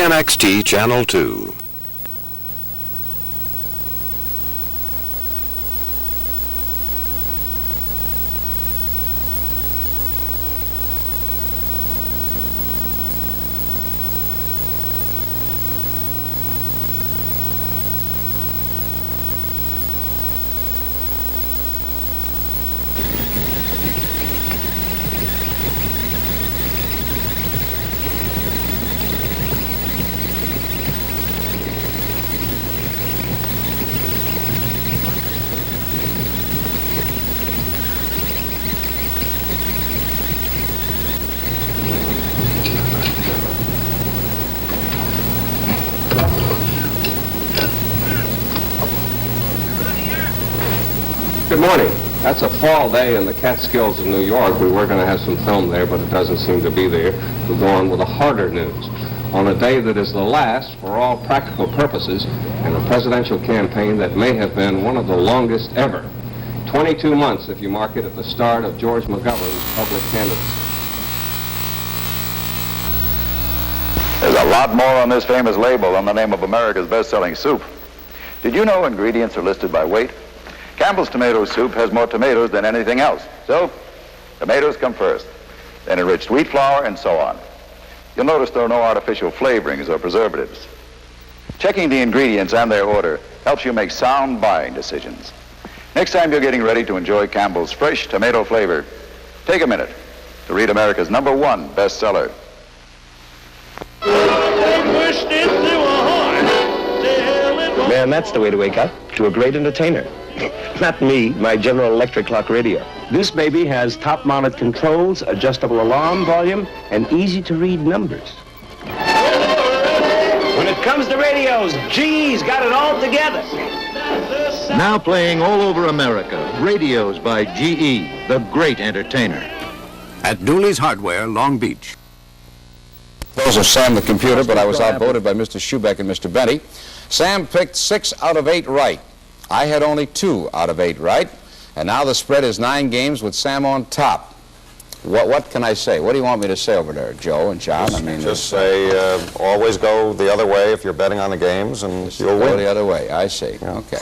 KNXT Channel 2. Good morning. That's a fall day in the Catskills of New York. We were going to have some film there, but it doesn't seem to be there. We'll go on with the harder news. On a day that is the last, for all practical purposes, in a presidential campaign that may have been one of the longest ever. 22 months, if you mark it at the start of George McGovern's public candidacy. There's a lot more on this famous label than the name of America's best-selling soup. Did you know ingredients are listed by weight? Campbell's tomato soup has more tomatoes than anything else. So, tomatoes come first, then enriched wheat flour, and so on. You'll notice there are no artificial flavorings or preservatives. Checking the ingredients and their order helps you make sound buying decisions. Next time you're getting ready to enjoy Campbell's fresh tomato flavor, take a minute to read America's #1 bestseller. Man, that's the way to wake up to a great entertainer. Not me, my General Electric clock radio. This baby has top-mounted controls, adjustable alarm volume, and easy-to-read numbers. When it comes to radios, GE's got it all together. Now playing all over America, radios by GE, the great entertainer. At Dooley's Hardware, Long Beach. Those are Sam the computer, but I was outvoted by Mr. Schubeck and Mr. Benny. Sam picked 6 out of 8 right. I had only 2 out of 8 right, and now the spread is 9 games with Sam on top. What can I say? What do you want me to say over there, Joe and John? Just say always go the other way if you're betting on the games, and you'll win. Go the other way. I see. Yeah. Okay.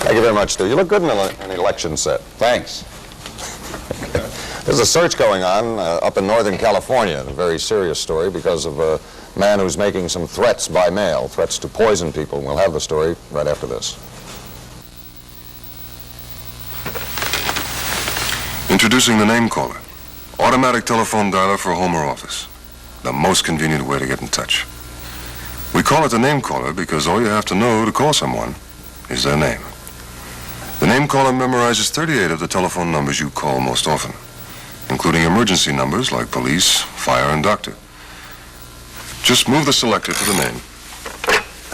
Thank you very much, Stu. You look good in an election set. Thanks. There's a search going on up in Northern California, a very serious story because of a man who's making some threats by mail, threats to poison people. We'll have the story right after this. Introducing the name caller. Automatic telephone dialer for home or office. The most convenient way to get in touch. We call it the name caller because all you have to know to call someone is their name. The name caller memorizes 38 of the telephone numbers you call most often, including emergency numbers like police, fire, and doctor. Just move the selector to the name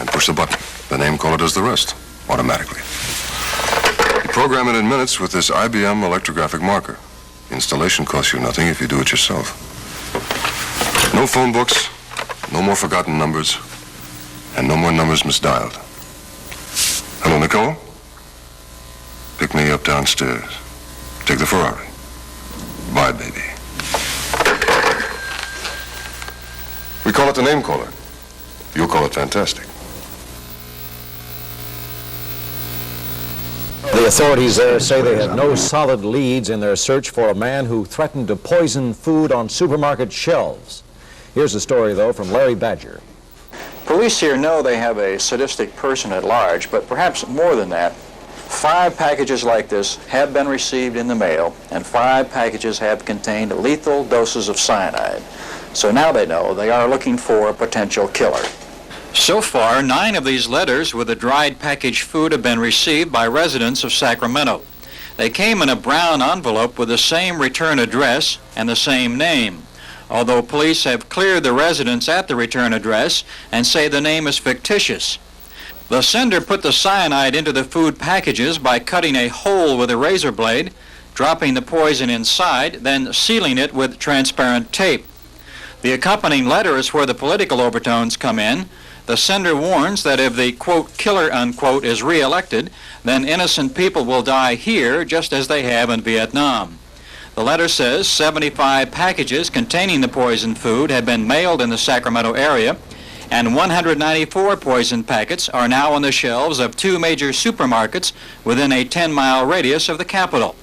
and push the button. The name caller does the rest automatically. You program it in minutes with this IBM electrographic marker. Installation costs you nothing if you do it yourself. No phone books, no more forgotten numbers, and no more numbers misdialed. Hello, Nicole? Pick me up downstairs. Take the Ferrari. Bye, baby. We call it the name caller. You'll call it fantastic. The authorities there say they have no solid leads in their search for a man who threatened to poison food on supermarket shelves. Here's a story, though, from Larry Badger. Police here know they have a sadistic person at large, but perhaps more than that. 5 packages like this have been received in the mail, and 5 packages have contained lethal doses of cyanide. So now they know they are looking for a potential killer. So far, 9 of these letters with the dried packaged food have been received by residents of Sacramento. They came in a brown envelope with the same return address and the same name, although police have cleared the residents at the return address and say the name is fictitious. The sender put the cyanide into the food packages by cutting a hole with a razor blade, dropping the poison inside, then sealing it with transparent tape. The accompanying letter is where the political overtones come in. The sender warns that if the, quote, killer, unquote, is re-elected, then innocent people will die here just as they have in Vietnam. The letter says 75 packages containing the poisoned food had been mailed in the Sacramento area, and 194 poisoned packets are now on the shelves of 2 major supermarkets within a 10-mile radius of the capital.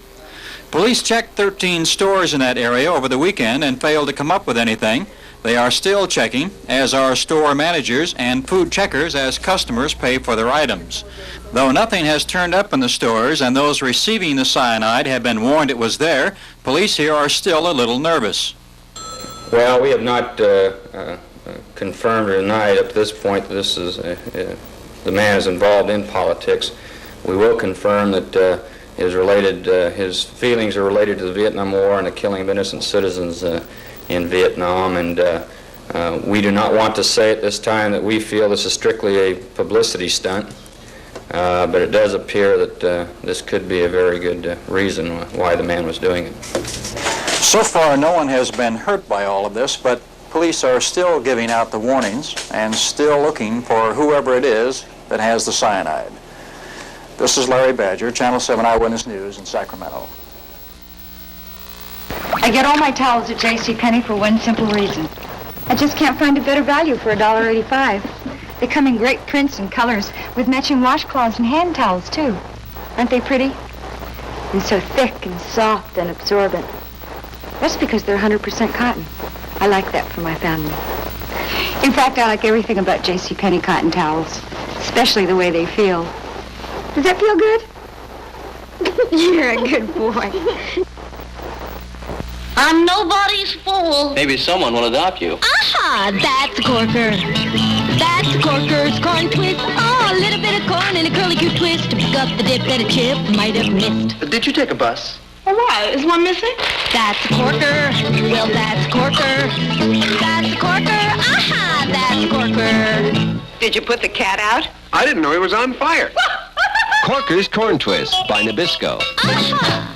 Police checked 13 stores in that area over the weekend and failed to come up with anything. They are still checking, as are store managers and food checkers as customers pay for their items. Though nothing has turned up in the stores and those receiving the cyanide have been warned it was there, police here are still a little nervous. Well, we have not confirmed or denied up to this point that this is the man is involved in politics. We will confirm that his feelings are related to the Vietnam War and the killing of innocent citizens in Vietnam, and we do not want to say at this time that we feel this is strictly a publicity stunt, but it does appear that this could be a very good reason why the man was doing it. So far, no one has been hurt by all of this, but police are still giving out the warnings and still looking for whoever it is that has the cyanide. This is Larry Badger, Channel 7 Eyewitness News in Sacramento. I get all my towels at JCPenney for one simple reason. I just can't find a better value for $1.85. They come in great prints and colors with matching washcloths and hand towels, too. Aren't they pretty? And so thick and soft and absorbent. That's because they're 100% cotton. I like that for my family. In fact, I like everything about JCPenney cotton towels, especially the way they feel. Does that feel good? You're a good boy. I'm nobody's fool. Maybe someone will adopt you. Aha! That's a corker. That's a corker's corn twist. Oh, a little bit of corn and a curly-Q twist to pick up the dip that a chip might have missed. Did you take a bus? Oh, why? Is one missing? That's a corker. Well, that's a corker. That's a corker. Aha! That's a corker. Did you put the cat out? I didn't know he was on fire. Corker's Corn Twist by Nabisco. Aha!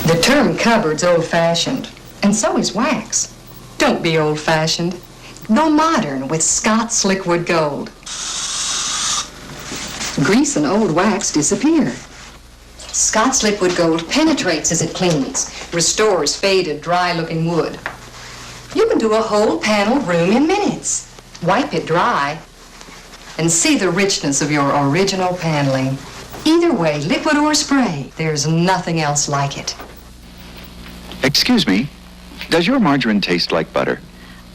The term cupboard's old-fashioned, and so is wax. Don't be old-fashioned. Go modern with Scott's Liquid Gold. Grease and old wax disappear. Scott's Liquid Gold penetrates as it cleans, restores faded, dry-looking wood. You can do a whole paneled room in minutes. Wipe it dry and see the richness of your original paneling. Either way, liquid or spray, there's nothing else like it. Excuse me, does your margarine taste like butter?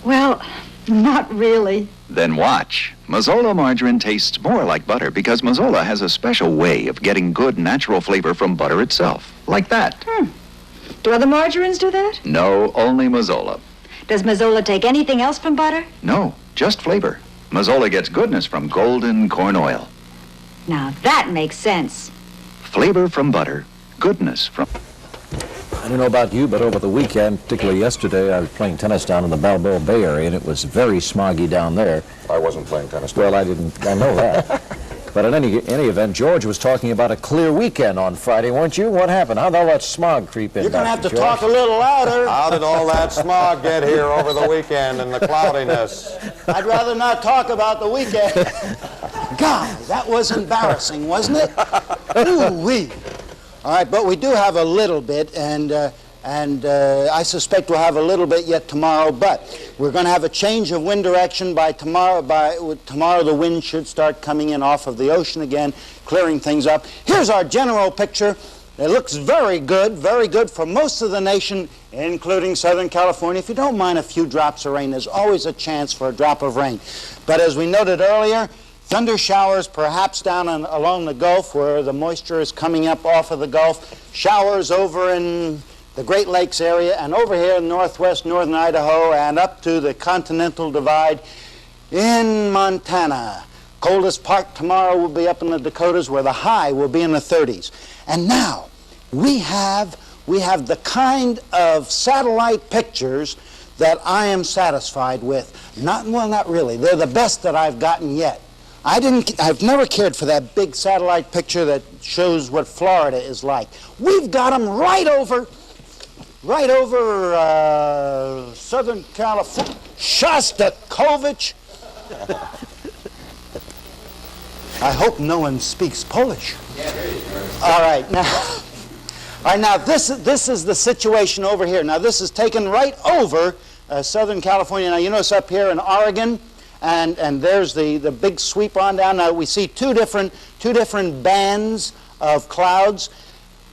Well, not really. Then watch. Mazola margarine tastes more like butter because Mazola has a special way of getting good natural flavor from butter itself. Like that. Do other margarines do that? No, only Mazola. Does Mazola take anything else from butter? No, just flavor. Mazola gets goodness from golden corn oil. Now that makes sense. Flavor from butter, goodness from... I don't know about you, but over the weekend, particularly yesterday, I was playing tennis down in the Balboa Bay Area, and it was very smoggy down there. I wasn't playing tennis. Well, I know that. But in any event, George was talking about a clear weekend on Friday, weren't you? What happened? How'd all that smog creep in? You're going to have to George? talk a little louder. How did all that smog get here over the weekend and the cloudiness? I'd rather not talk about the weekend. God, that was embarrassing, wasn't it? Ooh-wee. All right, but we do have a little bit, and I suspect we'll have a little bit yet tomorrow, but we're going to have a change of wind direction by tomorrow. Tomorrow the wind should start coming in off of the ocean again, clearing things up. Here's our general picture. It looks very good for most of the nation, including Southern California. If you don't mind a few drops of rain, there's always a chance for a drop of rain. But as we noted earlier, thunder showers perhaps down along the Gulf where the moisture is coming up off of the Gulf. Showers over in the Great Lakes area and over here in northwest northern Idaho and up to the Continental Divide in Montana. Coldest part tomorrow will be up in the Dakotas where the high will be in the 30s. And now we have the kind of satellite pictures that I am satisfied with. Not really. They're the best that I've gotten yet. I've never cared for that big satellite picture that shows what Florida is like. We've got them right over Southern California, Shostakovich. I hope no one speaks Polish. All right, now this is the situation over here. Now this is taken right over Southern California. Now you notice up here in Oregon, and there's the big sweep on down. Now we see two different bands of clouds.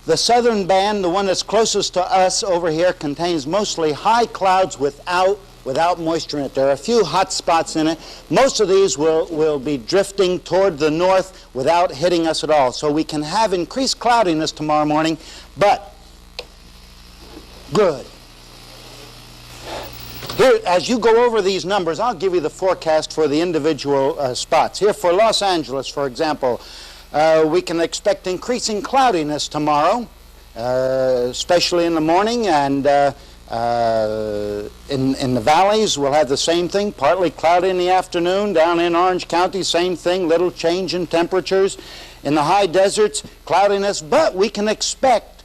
The southern band, the one that's closest to us over here, contains mostly high clouds without moisture in it. There are a few hot spots in it. Most of these will be drifting toward the north without hitting us at all. So we can have increased cloudiness tomorrow morning, but good. Here, as you go over these numbers, I'll give you the forecast for the individual spots. Here for Los Angeles, for example, we can expect increasing cloudiness tomorrow, especially in the morning, and in the valleys we'll have the same thing, partly cloudy in the afternoon. Down in Orange County, same thing, little change in temperatures. In the high deserts, cloudiness, but we can expect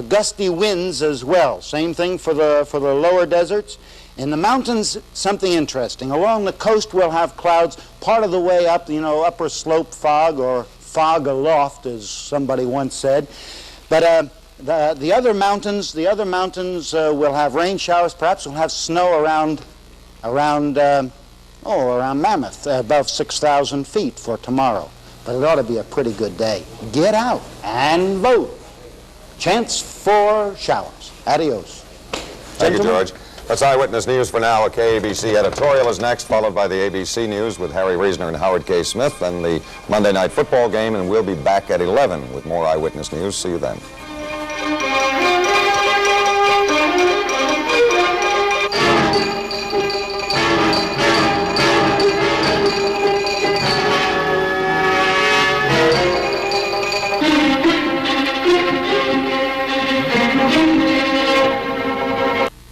gusty winds as well. Same thing for the lower deserts. In the mountains, something interesting. Along the coast, we'll have clouds part of the way up, upper slope fog, or fog aloft, as somebody once said. But the other mountains will have rain showers. Perhaps we'll have snow around Mammoth, above 6,000 feet for tomorrow. But it ought to be a pretty good day. Get out and vote. Chance for showers. Adios. Thank you, George. That's Eyewitness News for now. A KABC editorial is next, followed by the ABC News with Harry Reasoner and Howard K. Smith, and the Monday Night Football game, and we'll be back at 11 with more Eyewitness News. See you then.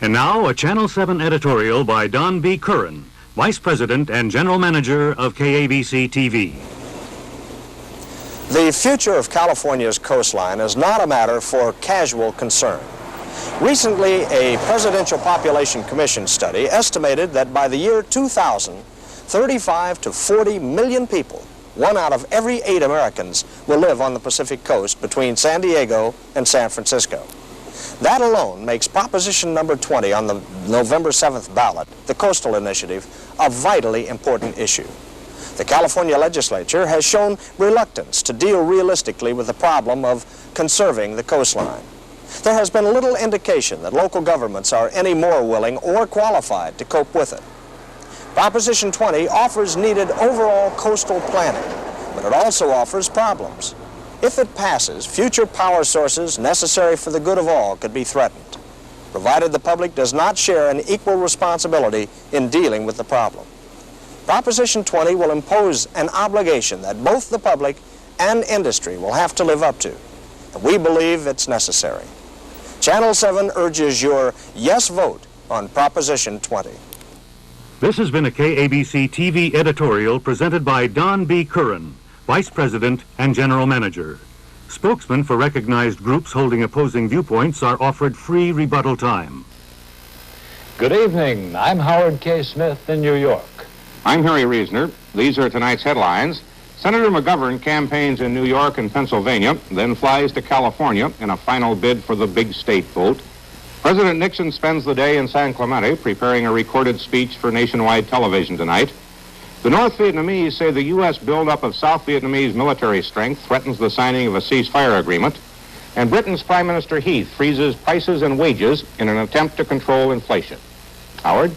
And now, a Channel 7 editorial by Don B. Curran, Vice President and General Manager of KABC TV. The future of California's coastline is not a matter for casual concern. Recently, a Presidential Population Commission study estimated that by the year 2000, 35 to 40 million people, 1 out of every 8 Americans, will live on the Pacific coast between San Diego and San Francisco. That alone makes Proposition number 20 on the November 7th ballot, the Coastal Initiative, a vitally important issue. The California legislature has shown reluctance to deal realistically with the problem of conserving the coastline. There has been little indication that local governments are any more willing or qualified to cope with it. Proposition 20 offers needed overall coastal planning, but it also offers problems. If it passes, future power sources necessary for the good of all could be threatened, provided the public does not share an equal responsibility in dealing with the problem. Proposition 20 will impose an obligation that both the public and industry will have to live up to. And we believe it's necessary. Channel 7 urges your yes vote on Proposition 20. This has been a KABC TV editorial presented by Don B. Curran, Vice President and General Manager. Spokesmen for recognized groups holding opposing viewpoints are offered free rebuttal time. Good evening. I'm Howard K. Smith in New York. I'm Harry Reasoner. These are tonight's headlines. Senator McGovern campaigns in New York and Pennsylvania, then flies to California in a final bid for the big state vote. President Nixon spends the day in San Clemente preparing a recorded speech for nationwide television tonight. The North Vietnamese say the U.S. buildup of South Vietnamese military strength threatens the signing of a ceasefire agreement. And Britain's Prime Minister Heath freezes prices and wages in an attempt to control inflation. Howard?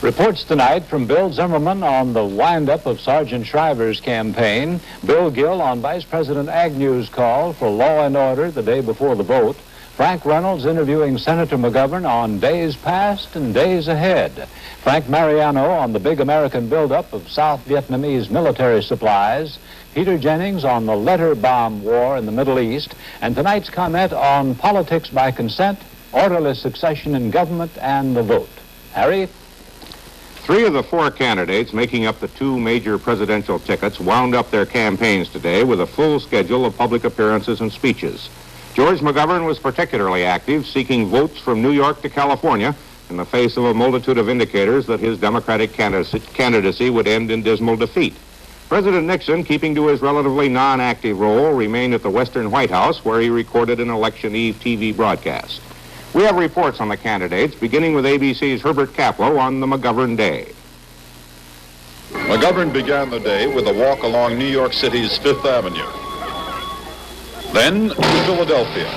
Reports tonight from Bill Zimmerman on the wind-up of Sergeant Shriver's campaign, Bill Gill on Vice President Agnew's call for law and order the day before the vote, Frank Reynolds interviewing Senator McGovern on days past and days ahead, Frank Mariano on the big American buildup of South Vietnamese military supplies, Peter Jennings on the letter bomb war in the Middle East, and tonight's comment on politics by consent, orderly succession in government, and the vote. Harry? 3 of the 4 candidates making up the 2 major presidential tickets wound up their campaigns today with a full schedule of public appearances and speeches. George McGovern was particularly active, seeking votes from New York to California in the face of a multitude of indicators that his Democratic candidacy would end in dismal defeat. President Nixon, keeping to his relatively non-active role, remained at the Western White House, where he recorded an election eve TV broadcast. We have reports on the candidates, beginning with ABC's Herbert Kaplow on the McGovern day. McGovern began the day with a walk along New York City's Fifth Avenue. Then to Philadelphia.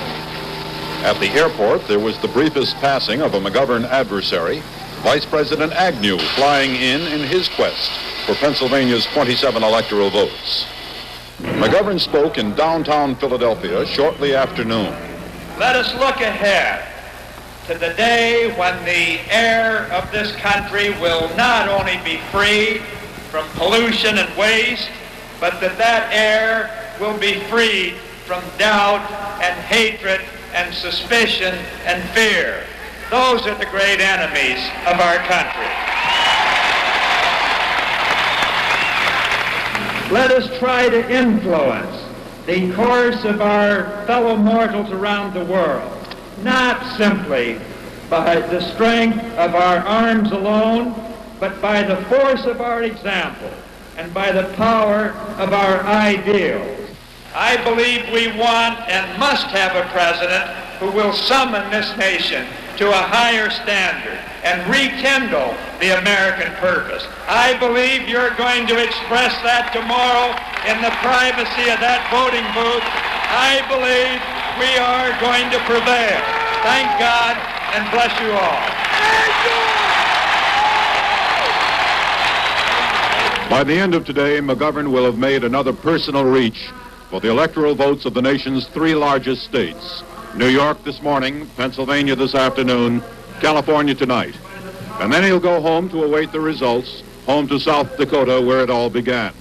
At the airport, there was the briefest passing of a McGovern adversary, Vice President Agnew flying in his quest for Pennsylvania's 27 electoral votes. McGovern spoke in downtown Philadelphia shortly after noon. Let us look ahead to the day when the air of this country will not only be free from pollution and waste, but that air will be freed from doubt and hatred and suspicion and fear. Those are the great enemies of our country. Let us try to influence the course of our fellow mortals around the world, not simply by the strength of our arms alone, but by the force of our example and by the power of our ideals. I believe we want and must have a president who will summon this nation to a higher standard and rekindle the American purpose. I believe you're going to express that tomorrow in the privacy of that voting booth. I believe we are going to prevail. Thank God and bless you all. By the end of today, McGovern will have made another personal reach for the electoral votes of the nation's three largest states. New York this morning, Pennsylvania this afternoon, California tonight. And then he'll go home to await the results, home to South Dakota where it all began.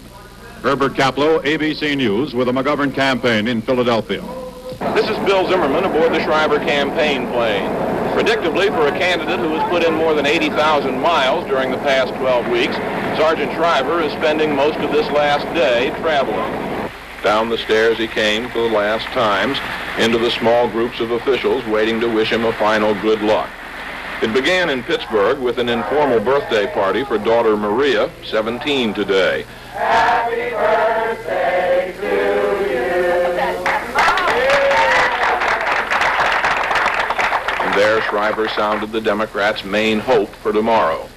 Herbert Kaplow, ABC News, with the McGovern campaign in Philadelphia. This is Bill Zimmerman aboard the Shriver campaign plane. Predictably, for a candidate who has put in more than 80,000 miles during the past 12 weeks, Sergeant Shriver is spending most of this last day traveling. Down the stairs he came for the last times, into the small groups of officials waiting to wish him a final good luck. It began in Pittsburgh with an informal birthday party for daughter Maria, 17 today. Happy birthday to you. And there Shriver sounded the Democrats' main hope for tomorrow.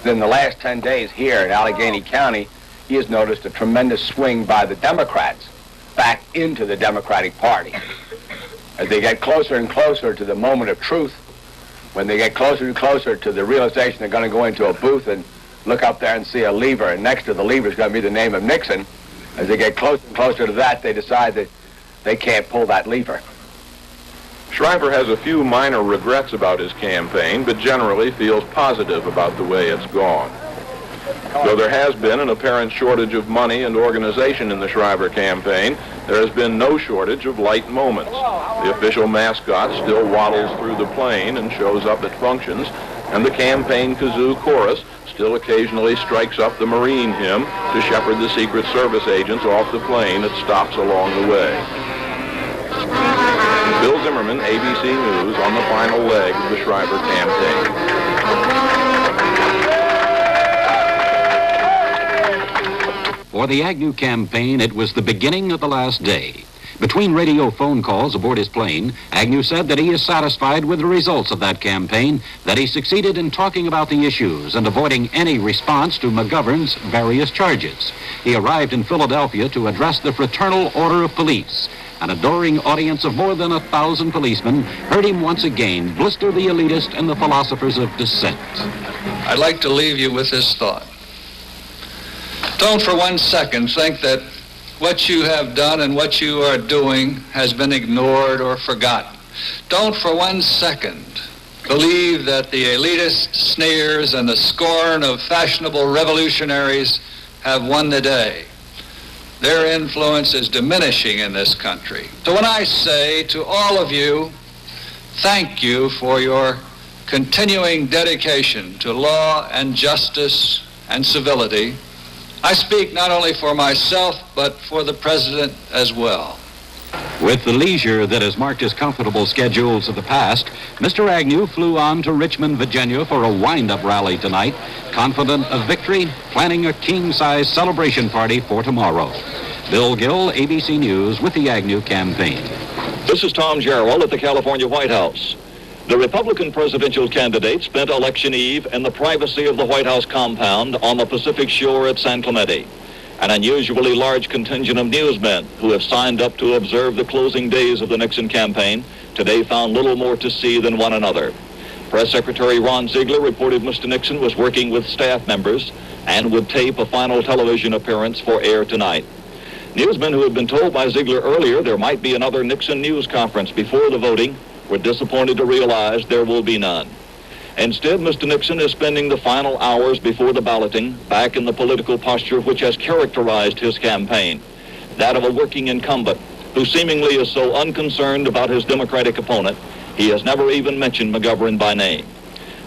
In the last 10 days here in Allegheny County, he has noticed a tremendous swing by the Democrats back into the Democratic Party. As they get closer and closer to the moment of truth, when they get closer and closer to the realization they're going to go into a booth and look up there and see a lever, and next to the lever is going to be the name of Nixon, as they get closer and closer to that, they decide that they can't pull that lever. Shriver has a few minor regrets about his campaign, but generally feels positive about the way it's gone. Though there has been an apparent shortage of money and organization in the Shriver campaign, there has been no shortage of light moments. The official mascot still waddles through the plane and shows up at functions, and the campaign kazoo chorus still occasionally strikes up the Marine hymn to shepherd the Secret Service agents off the plane at stops along the way. Bill Zimmerman, ABC News, on the final leg of the Shriver campaign. For the Agnew campaign, it was the beginning of the last day. Between radio phone calls aboard his plane, Agnew said that he is satisfied with the results of that campaign, that he succeeded in talking about the issues and avoiding any response to McGovern's various charges. He arrived in Philadelphia to address the Fraternal Order of Police. An adoring audience of more than 1,000 policemen heard him once again blister the elitist and the philosophers of dissent. I'd like to leave you with this thought. Don't for 1 second think that what you have done and what you are doing has been ignored or forgotten. Don't for 1 second believe that the elitist sneers and the scorn of fashionable revolutionaries have won the day. Their influence is diminishing in this country. So when I say to all of you, thank you for your continuing dedication to law and justice and civility, I speak not only for myself, but for the President as well. With the leisure that has marked his comfortable schedules of the past, Mr. Agnew flew on to Richmond, Virginia for a wind-up rally tonight, confident of victory, planning a king-size celebration party for tomorrow. Bill Gill, ABC News, with the Agnew campaign. This is Tom Jarrell at the California White House. The Republican presidential candidate spent election eve in the privacy of the White House compound on the Pacific shore at San Clemente. An unusually large contingent of newsmen who have signed up to observe the closing days of the Nixon campaign today found little more to see than one another. Press Secretary Ron Ziegler reported Mr. Nixon was working with staff members and would tape a final television appearance for air tonight. Newsmen who had been told by Ziegler earlier there might be another Nixon news conference before the voting were disappointed to realize there will be none. Instead, Mr. Nixon is spending the final hours before the balloting back in the political posture which has characterized his campaign, that of a working incumbent who seemingly is so unconcerned about his Democratic opponent, he has never even mentioned McGovern by name.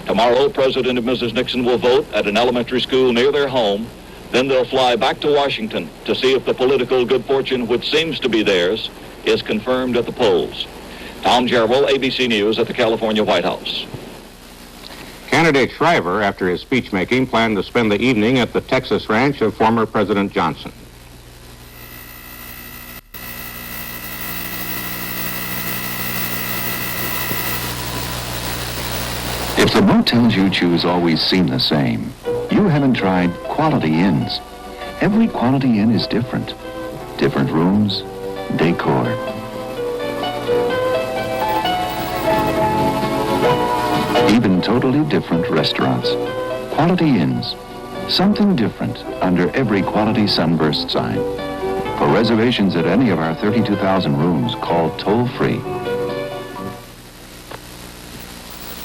Tomorrow, President and Mrs. Nixon will vote at an elementary school near their home. Then they'll fly back to Washington to see if the political good fortune which seems to be theirs is confirmed at the polls. Tom Jarrell, ABC News at the California White House. Candidate Shriver, after his speech-making, planned to spend the evening at the Texas ranch of former President Johnson. If the motels you choose always seem the same, you haven't tried Quality Inns. Every Quality Inn is different. Different rooms, decor. Even totally different restaurants. Quality Inns. Something different under every Quality Sunburst sign. For reservations at any of our 32,000 rooms, call toll-free.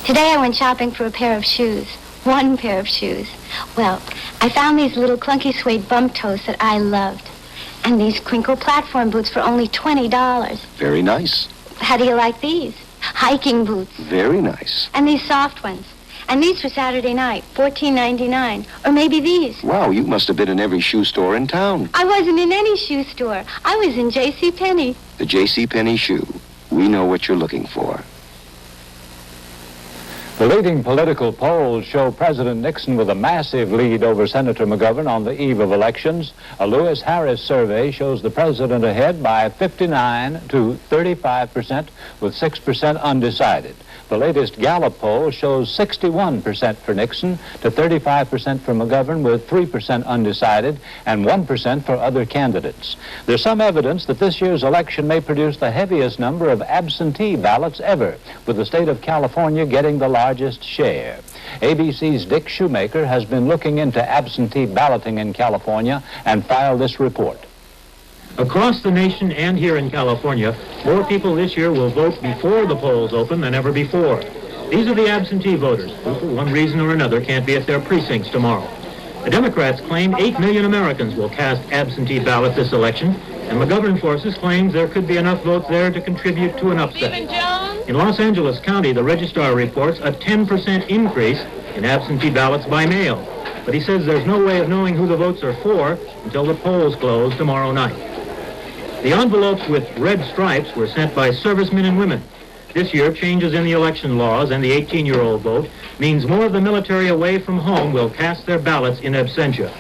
Today I went shopping for a pair of shoes. One pair of shoes. Well, I found these little clunky suede bump toes that I loved. And these crinkle platform boots for only $20. Very nice. How do you like these? Hiking boots. Very nice. And these soft ones. And these for Saturday night, $14.99. Or maybe these. Wow, you must have been in every shoe store in town. I wasn't in any shoe store. I was in J.C. Penney. The J.C. Penney shoe. We know what you're looking for. The leading political polls show President Nixon with a massive lead over Senator McGovern on the eve of elections. A Lewis Harris survey shows the president ahead by 59 to 35%, with 6% undecided. The latest Gallup poll shows 61% for Nixon to 35% for McGovern, with 3% undecided and 1% for other candidates. There's some evidence that this year's election may produce the heaviest number of absentee ballots ever, with the state of California getting the largest share. ABC's Dick Shoemaker has been looking into absentee balloting in California and filed this report. Across the nation and here in California, more people this year will vote before the polls open than ever before. These are the absentee voters who, for one reason or another, can't be at their precincts tomorrow. The Democrats claim 8 million Americans will cast absentee ballot this election, and McGovern Forces claims there could be enough votes there to contribute to an upset. In Los Angeles County, the registrar reports a 10% increase in absentee ballots by mail, but he says there's no way of knowing who the votes are for until the polls close tomorrow night. The envelopes with red stripes were sent by servicemen and women. This year, changes in the election laws and the 18-year-old vote means more of the military away from home will cast their ballots in absentia.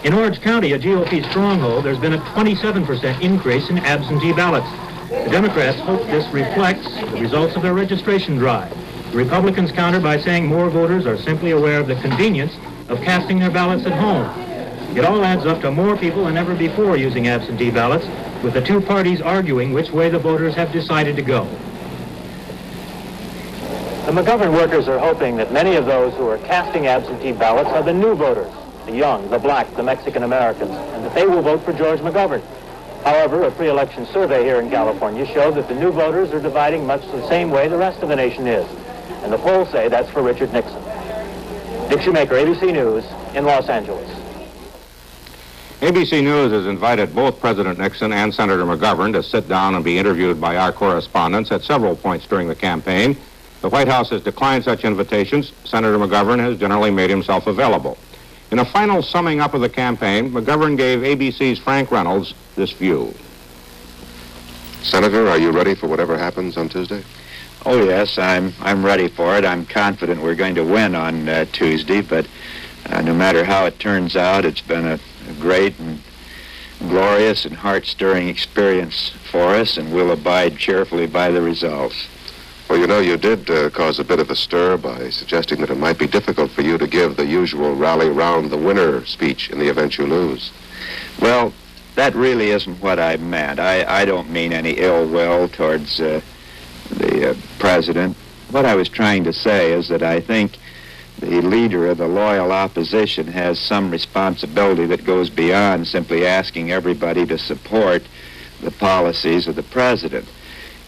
In Orange County, a GOP stronghold, there's been a 27% increase in absentee ballots. The Democrats hope this reflects the results of their registration drive. The Republicans counter by saying more voters are simply aware of the convenience of casting their ballots at home. It all adds up to more people than ever before using absentee ballots, with the two parties arguing which way the voters have decided to go. The McGovern workers are hoping that many of those who are casting absentee ballots are the new voters, the young, the black, the Mexican Americans, and that they will vote for George McGovern. However, a pre-election survey here in California showed that the new voters are dividing much the same way the rest of the nation is. And the polls say that's for Richard Nixon. Dick Shoemaker, ABC News, in Los Angeles. ABC News has invited both President Nixon and Senator McGovern to sit down and be interviewed by our correspondents at several points during the campaign. The White House has declined such invitations. Senator McGovern has generally made himself available. In a final summing up of the campaign, McGovern gave ABC's Frank Reynolds this view. Senator, are you ready for whatever happens on Tuesday? Oh, yes, I'm ready for it. I'm confident we're going to win on Tuesday, but no matter how it turns out, it's been a great and glorious and heart-stirring experience for us, and we'll abide cheerfully by the results. Well, you know, you did cause a bit of a stir by suggesting that it might be difficult for you to give the usual rally round the winner speech in the event you lose. Well, that really isn't what I meant. I don't mean any ill will towards the president. What I was trying to say is that I think the leader of the loyal opposition has some responsibility that goes beyond simply asking everybody to support the policies of the president.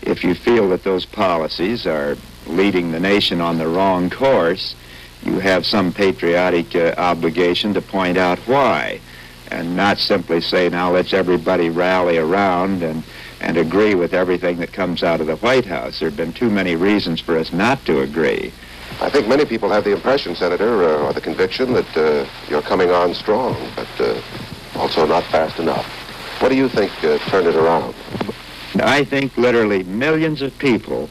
If you feel that those policies are leading the nation on the wrong course, you have some patriotic obligation to point out why, and not simply say, now let's everybody rally around and agree with everything that comes out of the White House. There have been too many reasons for us not to agree. I think many people have the impression, Senator, or the conviction that you're coming on strong, but also not fast enough. What do you think turned it around? I think literally millions of people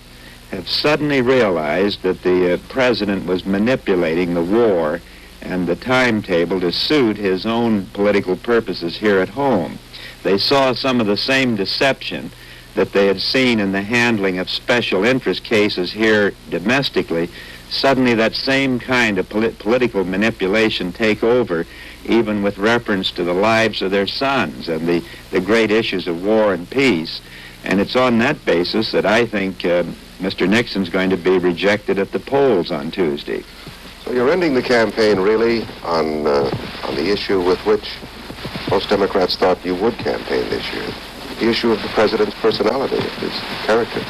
have suddenly realized that the president was manipulating the war and the timetable to suit his own political purposes here at home. They saw some of the same deception that they had seen in the handling of special interest cases here domestically. Suddenly that same kind of political manipulation take over, even with reference to the lives of their sons and the great issues of war and peace. And it's on that basis that I think Mr. Nixon's going to be rejected at the polls on Tuesday. So you're ending the campaign really on the issue with which most Democrats thought you would campaign this year, the issue of the president's personality, of his character.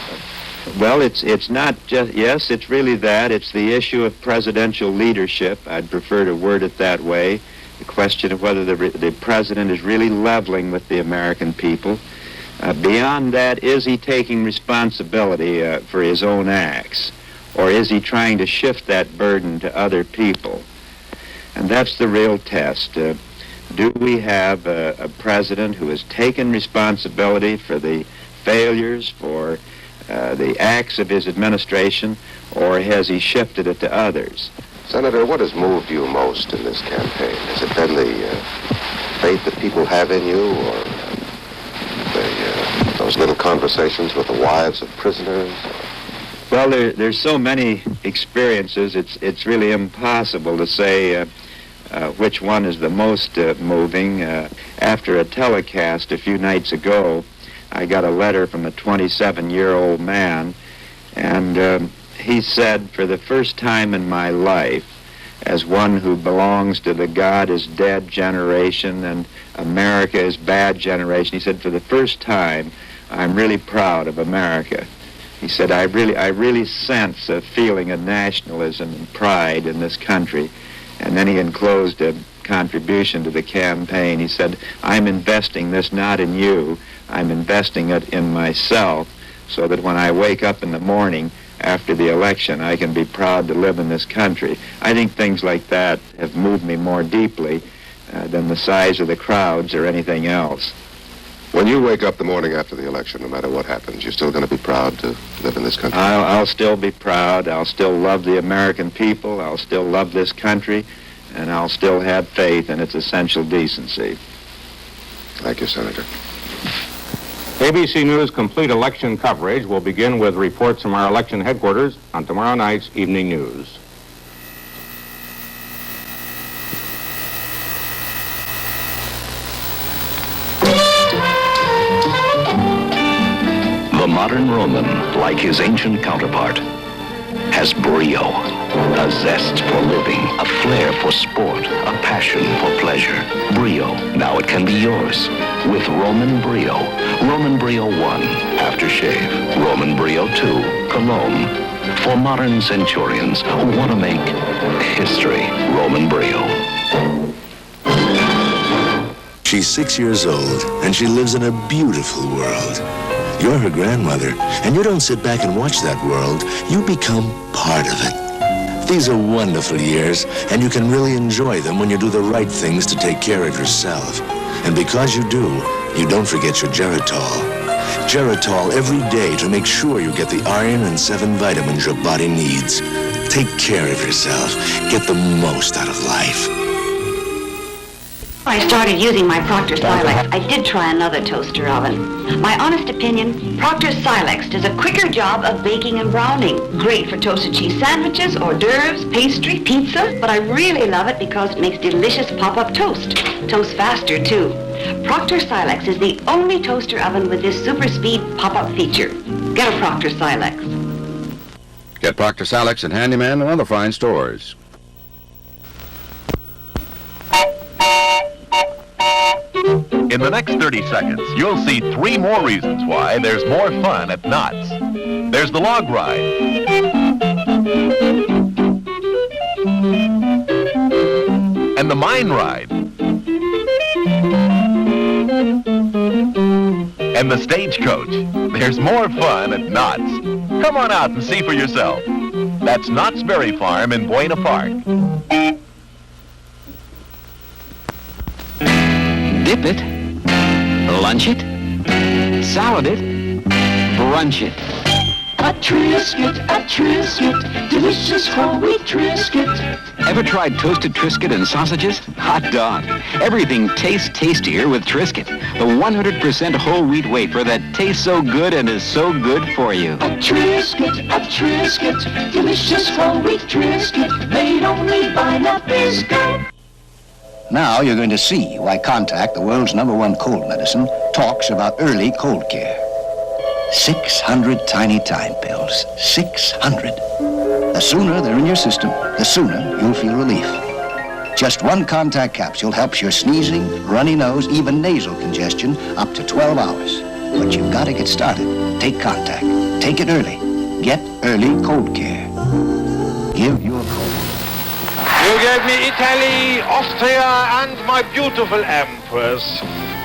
Well, it's not just, yes, it's really that. It's the issue of presidential leadership. I'd prefer to word it that way. The question of whether the president is really leveling with the American people. Beyond that, is he taking responsibility for his own acts? Or is he trying to shift that burden to other people? And that's the real test. Do we have a president who has taken responsibility for the failures, for the acts of his administration, or has he shifted it to others? Senator, what has moved you most in this campaign? Has it been the faith that people have in you, or those little conversations with the wives of prisoners? Well, there's so many experiences, it's really impossible to say which one is the most moving. After a telecast a few nights ago, I got a letter from a 27-year-old man, and he said, for the first time in my life, as one who belongs to the God is dead generation and America is bad generation, he said, for the first time, I'm really proud of America. He said, I really sense a feeling of nationalism and pride in this country. And then he enclosed a contribution to the campaign. He said, I'm investing this not in you, I'm investing it in myself, so that when I wake up in the morning after the election, I can be proud to live in this country. I think things like that have moved me more deeply than the size of the crowds or anything else. When you wake up the morning after the election, no matter what happens, you're still going to be proud to live in this country? I'll still be proud. I'll still love the American people. I'll still love this country. And I'll still have faith in its essential decency. Thank you, Senator. ABC News' complete election coverage will begin with reports from our election headquarters on tomorrow night's evening news. The modern Roman, like his ancient counterpart, has brio, a zest for living, a flair for sport, a passion for pleasure. Brio, now it can be yours with Roman Brio. Roman Brio 1, aftershave. Roman Brio 2, cologne. For modern centurions who want to make history, Roman Brio. She's 6 years old, and she lives in a beautiful world. You're her grandmother, and you don't sit back and watch that world. You become part of it. These are wonderful years, and you can really enjoy them when you do the right things to take care of yourself. And because you do, you don't forget your Geritol. Geritol every day to make sure you get the iron and 7 vitamins your body needs. Take care of yourself. Get the most out of life. I started using my Proctor Silex. I did try another toaster oven. My honest opinion, Proctor Silex does a quicker job of baking and browning. Great for toasted cheese sandwiches, hors d'oeuvres, pastry, pizza, but I really love it because it makes delicious pop-up toast. Toast faster, too. Proctor Silex is the only toaster oven with this super speed pop-up feature. Get a Proctor Silex. Get Proctor Silex at Handyman and other fine stores. In the next 30 seconds, you'll see 3 more reasons why there's more fun at Knott's. There's the log ride. And the mine ride. And the stagecoach. There's more fun at Knott's. Come on out and see for yourself. That's Knott's Berry Farm in Buena Park. Dip it, lunch it, salad it, brunch it. A Triscuit, delicious whole wheat Triscuit. Ever tried toasted Triscuit and sausages? Hot dog. Everything tastes tastier with Triscuit, the 100% whole wheat wafer that tastes so good and is so good for you. A Triscuit, delicious whole wheat Triscuit, made only by Nabisco. Now you're going to see why Contact, the world's #1 cold medicine, talks about early cold care. 600 tiny time pills. 600. The sooner they're in your system, the sooner you'll feel relief. Just 1 Contact capsule helps your sneezing, runny nose, even nasal congestion up to 12 hours. But you've got to get started. Take Contact. Take it early. Get early cold care. Give your cold. You gave me Italy, Austria, and my beautiful Empress.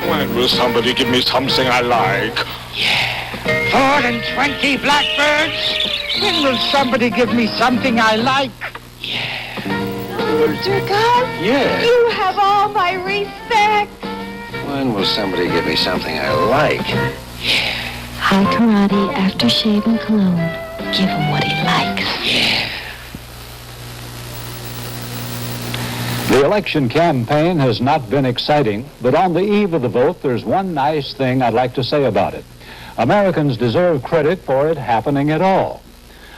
When will somebody give me something I like? 4 and 20 blackbirds. When will somebody give me something I like? Mr. Gus? Yes? You have all my respect. When will somebody give me something I like? High karate, aftershave, and cologne. Give him what he likes. The election campaign has not been exciting, but on the eve of the vote, there's one nice thing I'd like to say about it. Americans deserve credit for it happening at all.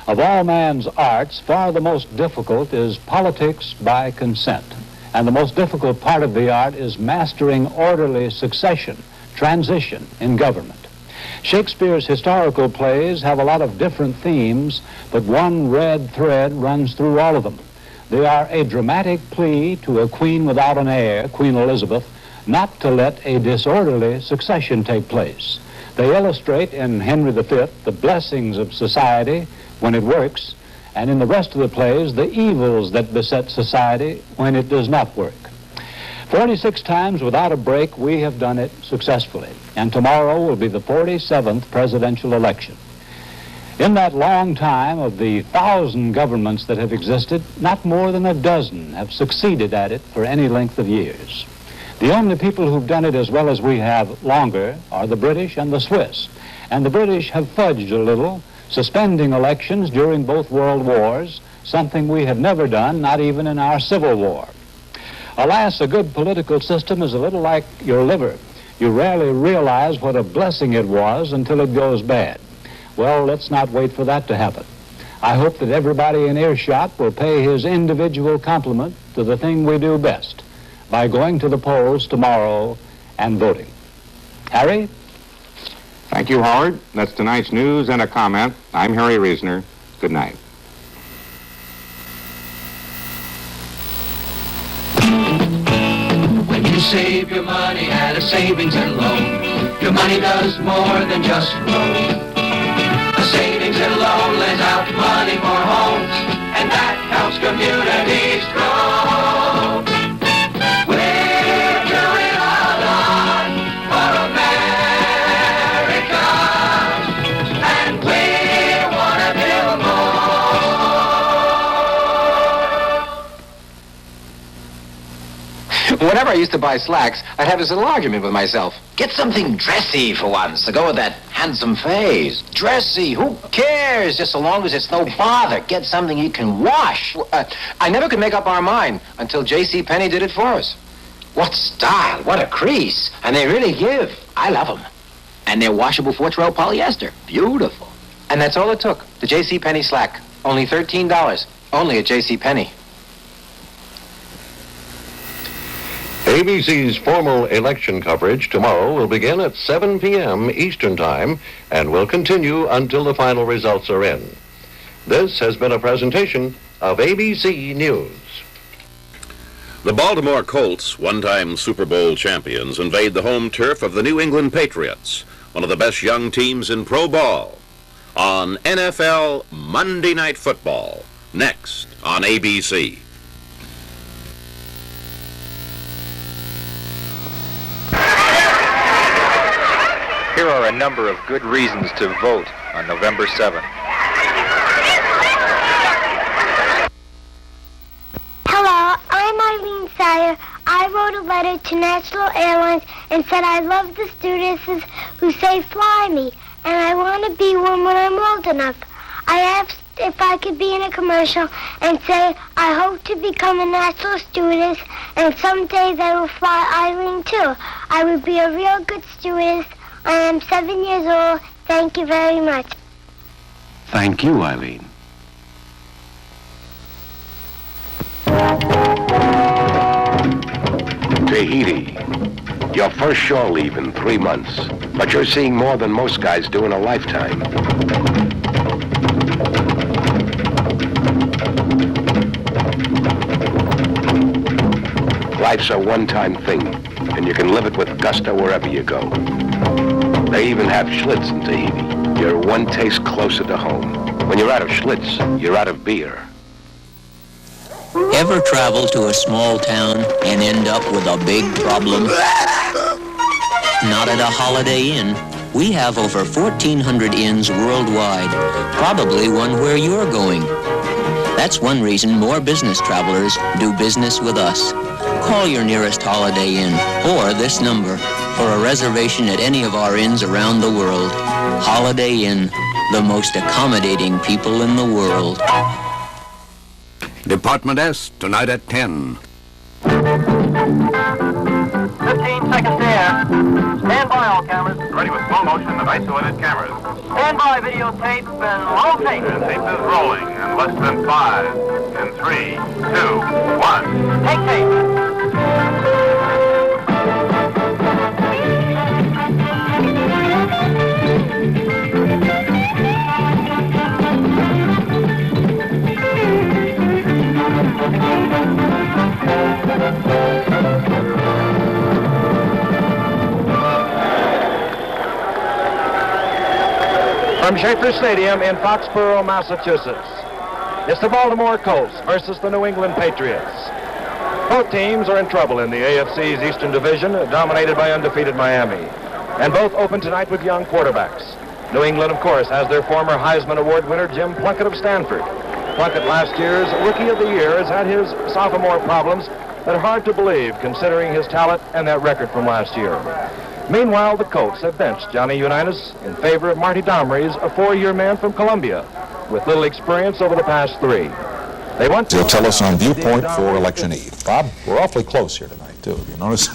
Of all man's arts, far the most difficult is politics by consent. And the most difficult part of the art is mastering orderly succession, transition in government. Shakespeare's historical plays have a lot of different themes, but one red thread runs through all of them. They are a dramatic plea to a queen without an heir, Queen Elizabeth, not to let a disorderly succession take place. They illustrate in Henry V the blessings of society when it works, and in the rest of the plays, the evils that beset society when it does not work. 46 times without a break, we have done it successfully, and tomorrow will be the 47th presidential election. In that long time of the 1,000 governments that have existed, not more than a dozen have succeeded at it for any length of years. The only people who've done it as well as we have longer are the British and the Swiss. And the British have fudged a little, suspending elections during both world wars, something we have never done, not even in our Civil War. Alas, a good political system is a little like your liver. You rarely realize what a blessing it was until it goes bad. Well, let's not wait for that to happen. I hope that everybody in earshot will pay his individual compliment to the thing we do best by going to the polls tomorrow and voting. Harry? Thank you, Howard. That's tonight's news and a comment. I'm Harry Reasoner. Good night. When you save your money at a savings and loan, your money does more than just grow. A savings and loan lends out money for homes, and that helps communities grow. We're doing a lot for America, and we want to build more. Whenever I used to buy slacks, I'd have this little argument with myself. Get something dressy for once to go with that handsome face. Dressy, who cares? Just so long as it's no bother. Get something you can wash. I never could make up our mind until J.C. Penney did it for us. What style, what a crease. And they really give. I love them. And they're washable 4-row polyester. Beautiful. And that's all it took. The J.C. Penney slack. Only $13. Only at J.C. Penney. ABC's formal election coverage tomorrow will begin at 7 p.m. Eastern Time and will continue until the final results are in. This has been a presentation of ABC News. The Baltimore Colts, one-time Super Bowl champions, invade the home turf of the New England Patriots, one of the best young teams in pro ball, on NFL Monday Night Football, next on ABC. Here are a number of good reasons to vote on November 7th. Hello, I'm Eileen Sire. I wrote a letter to National Airlines and said I love the stewardesses who say fly me, and I want to be one when I'm old enough. I asked if I could be in a commercial and say I hope to become a national stewardess, and someday they will fly Eileen too. I would be a real good stewardess. I am 7 years old. Thank you very much. Thank you, Eileen. Tahiti. Your first shore leave in 3 months, but you're seeing more than most guys do in a lifetime. Life's a one-time thing, and you can live it with gusto wherever you go. They even have Schlitz in Tahiti. You're one taste closer to home. When you're out of Schlitz, you're out of beer. Ever travel to a small town and end up with a big problem? Not at a Holiday Inn. We have over 1,400 inns worldwide, probably one where you're going. That's one reason more business travelers do business with us. Call your nearest Holiday Inn or this number for a reservation at any of our inns around the world. Holiday Inn, the most accommodating people in the world. Department S, tonight at 10. 15 seconds to air. Stand by all cameras. Ready with slow motion and isolated cameras. Stand by videotape and roll tape. And tape is rolling in less than 5, in 3, 2, 1. Take tape. From Schaefer Stadium in Foxborough, Massachusetts, it's the Baltimore Colts versus the New England Patriots. Both teams are in trouble in the AFC's Eastern Division, dominated by undefeated Miami. And both open tonight with young quarterbacks. New England, of course, has their former Heisman Award winner, Jim Plunkett of Stanford. Plunkett, last year's Rookie of the Year, has had his sophomore problems that are hard to believe considering his talent and that record from last year. Meanwhile, the Colts have benched Johnny Unitas in favor of Marty Domrey's, a 4-year man from Columbia, with little experience over the past 3. They want to tell us on viewpoint for Election Eve. Bob, we're awfully close here tonight, too. You notice?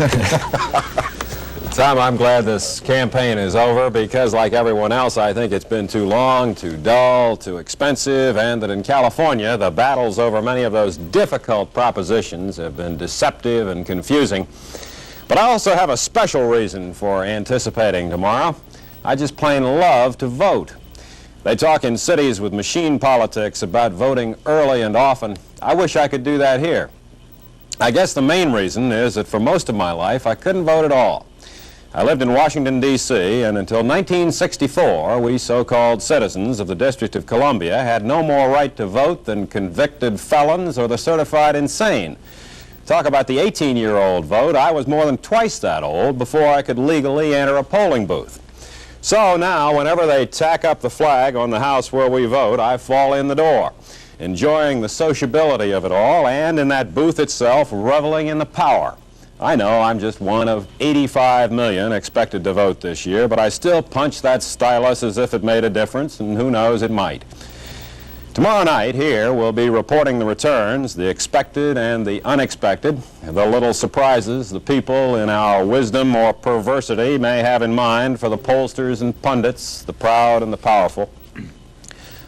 Tom, I'm glad this campaign is over because, like everyone else, I think it's been too long, too dull, too expensive, and that in California, the battles over many of those difficult propositions have been deceptive and confusing. But I also have a special reason for anticipating tomorrow. I just plain love to vote. They talk in cities with machine politics about voting early and often. I wish I could do that here. I guess the main reason is that for most of my life, I couldn't vote at all. I lived in Washington, D.C., and until 1964, we so-called citizens of the District of Columbia had no more right to vote than convicted felons or the certified insane. Talk about the 18-year-old vote. I was more than twice that old before I could legally enter a polling booth. So now, whenever they tack up the flag on the house where we vote, I fall in the door, enjoying the sociability of it all, and in that booth itself, reveling in the power I know I'm just one of 85 million expected to vote this year, but I still punch that stylus as if it made a difference, and who knows, it might. Tomorrow night here we'll be reporting the returns, the expected and the unexpected, the little surprises the people in our wisdom or perversity may have in mind for the pollsters and pundits, the proud and the powerful.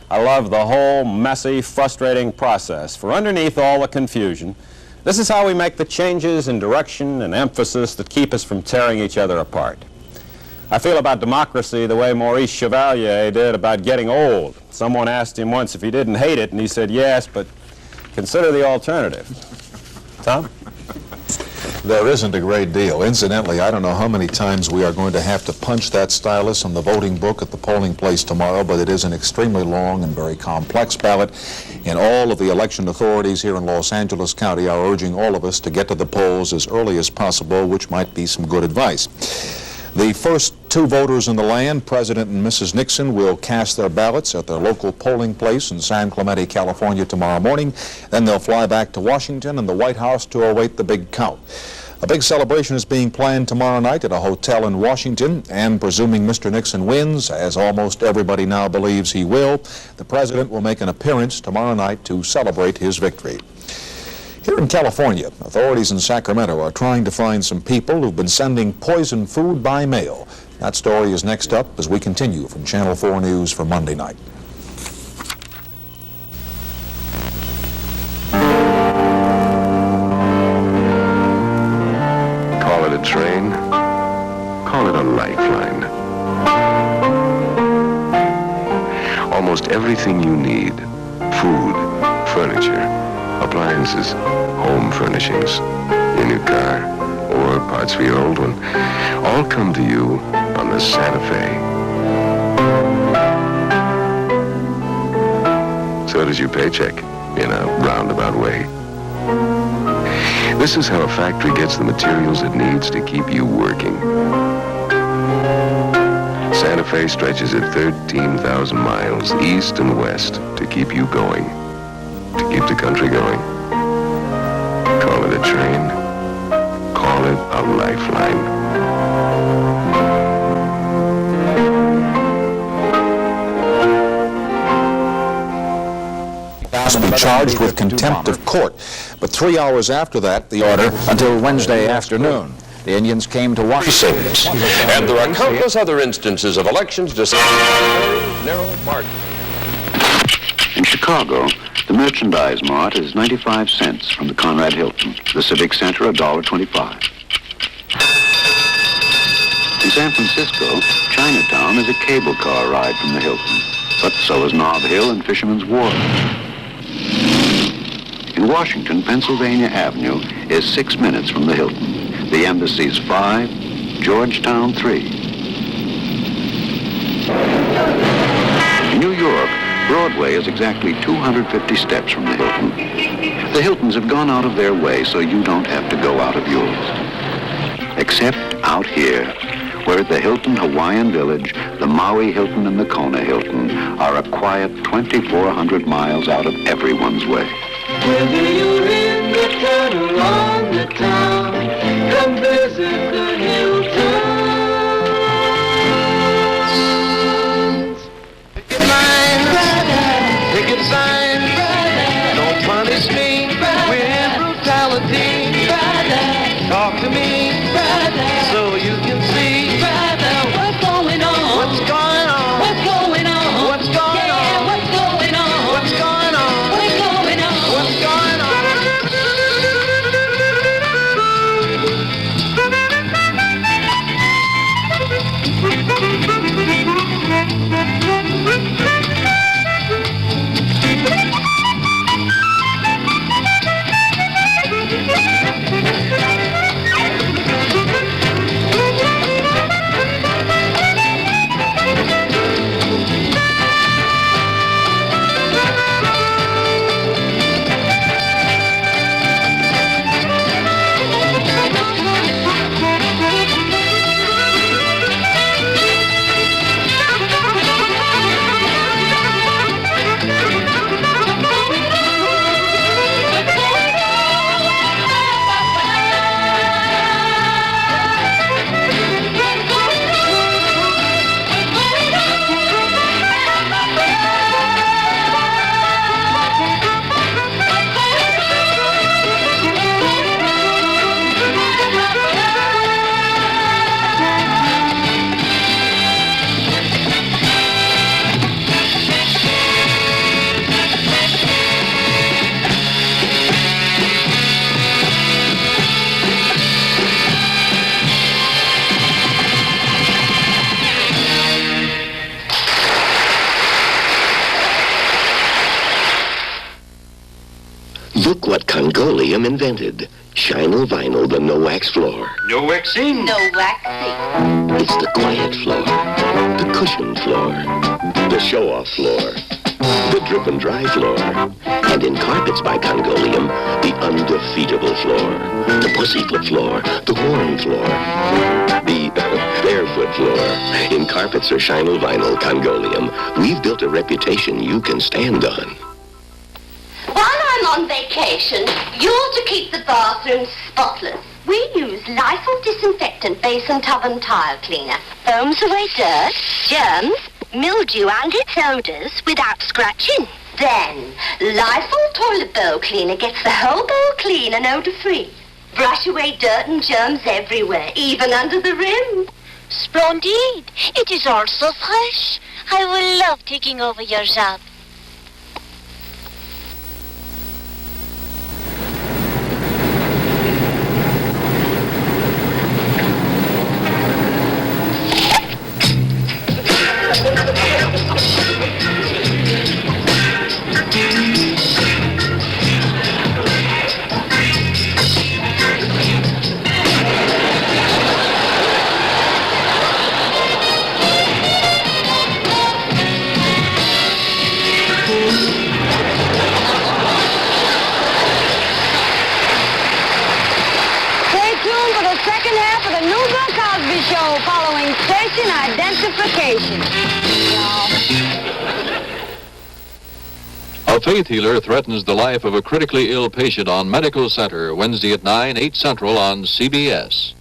I love the whole messy, frustrating process, for underneath all the confusion, this is how we make the changes in direction and emphasis that keep us from tearing each other apart. I feel about democracy the way Maurice Chevalier did about getting old. Someone asked him once if he didn't hate it, and he said, yes, but consider the alternative. Tom? There isn't a great deal. Incidentally, I don't know how many times we are going to have to punch that stylus on the voting book at the polling place tomorrow, but it is an extremely long and very complex ballot, and all of the election authorities here in Los Angeles County are urging all of us to get to the polls as early as possible, which might be some good advice. The first two voters in the land, President and Mrs. Nixon, will cast their ballots at their local polling place in San Clemente, California tomorrow morning. Then they'll fly back to Washington and the White House to await the big count. A big celebration is being planned tomorrow night at a hotel in Washington, and presuming Mr. Nixon wins, as almost everybody now believes he will, the president will make an appearance tomorrow night to celebrate his victory. Here in California, authorities in Sacramento are trying to find some people who've been sending poison food by mail. That story is next up as we continue from Channel 4 News for Monday night. Call it a train, call it a lifeline. Almost everything you need, food, furniture, appliances, home furnishings, your new car, or parts for your old one, all come to you on the Santa Fe. So does your paycheck, in a roundabout way. This is how a factory gets the materials it needs to keep you working. Santa Fe stretches it 13,000 miles east and west to keep you going. To keep the country going. Call it a train, call it a lifeline. Be charged with contempt of court, but 3 hours after that, the order until Wednesday afternoon. The Indians came to Washington. And there are countless other instances of elections decided by narrow margins. In Chicago, the Merchandise Mart is 95 cents from the Conrad Hilton. The Civic Center, $1.25. In San Francisco, Chinatown is a cable car ride from the Hilton. But so is Nob Hill and Fisherman's Wharf. In Washington, Pennsylvania Avenue is 6 minutes from the Hilton. The Embassy's 5, Georgetown 3. In New York, Broadway is exactly 250 steps from the Hilton. The Hiltons have gone out of their way so you don't have to go out of yours. Except out here, where at the Hilton Hawaiian Village, the Maui Hilton and the Kona Hilton are a quiet 2,400 miles out of everyone's way. Whether you're in the town or on the town, come visit the Hiltons. Picket line, picket sign, don't punish me with brutality. Talk to me so you can see what's going on. What's going on? What's going on? What's going on? What's going on? What's going on? What's going on? What's going on? what Congolium invented. Shinyl vinyl, the no-wax floor. No waxing? No waxing. It's the quiet floor, the cushioned floor, the show-off floor, the drip-and-dry floor, and in carpets by Congolium, the undefeatable floor, the pussyfoot floor, the warm floor, the barefoot floor. In carpets or Shinyl vinyl Congolium, we've built a reputation you can stand on. While I'm on vacation, you're to keep the bathroom spotless. We use Lysol disinfectant base and tub and tile cleaner. Foams away dirt, germs, mildew and its odors without scratching. Then, Lysol toilet bowl cleaner gets the whole bowl clean and odor-free. Brush away dirt and germs everywhere, even under the rim. Splendid. It is all so fresh. I will love taking over your job. Following station identification. A faith healer threatens the life of a critically ill patient on Medical Center, Wednesday at 9, 8 Central on CBS.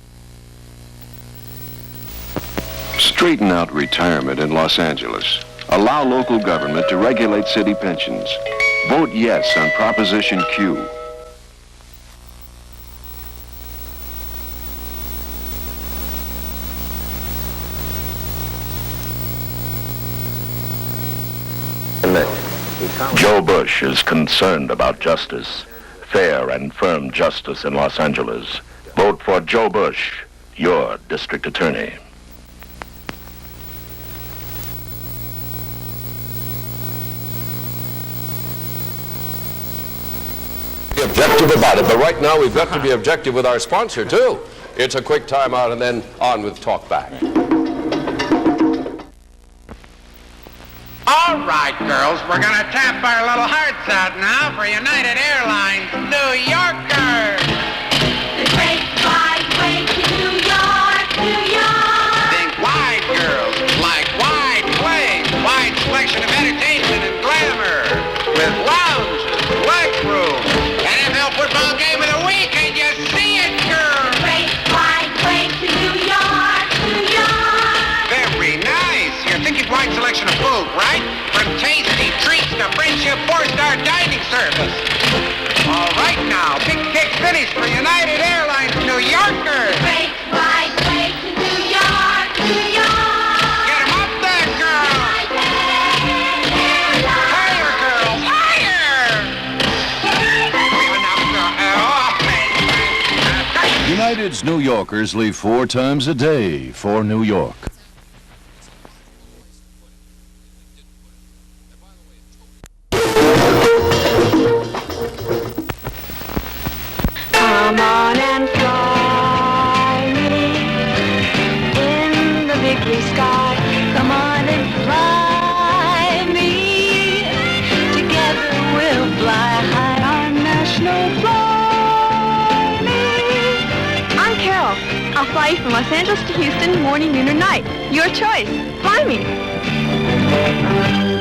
Straighten out retirement in Los Angeles. Allow local government to regulate city pensions. Vote yes on Proposition Q. Joe Bush is concerned about justice, fair and firm justice in Los Angeles. Vote for Joe Bush, your district attorney. Be objective about it, but right now we've got to be objective with our sponsor, too. It's a quick time out and then on with Talk Back. All right, girls, we're going to tap our little hearts out now for United Airlines New Yorker. The great wide way to New York, New York. Think wide, girls, like wide planes, wide selection of entertainment and glamour, with lounges, leg room, NFL football game of the week, and you see it, girls. The great wide way to New York, New York. Very nice. You're thinking wide selection of food, right? From tasty treats to friendship 4-star dining service. All right now, big cake finished for United Airlines New Yorker. Great wide way to New York, New York. Get 'em up there, girls. Higher, girls, higher. United's New Yorkers leave 4 times a day for New York. Come on and fly me in the big blue sky. Come on and fly me. Together we'll fly high. Our national fly me. I'm Carol. I'll fly you from Los Angeles to Houston, morning, noon, or night. Your choice. Fly me.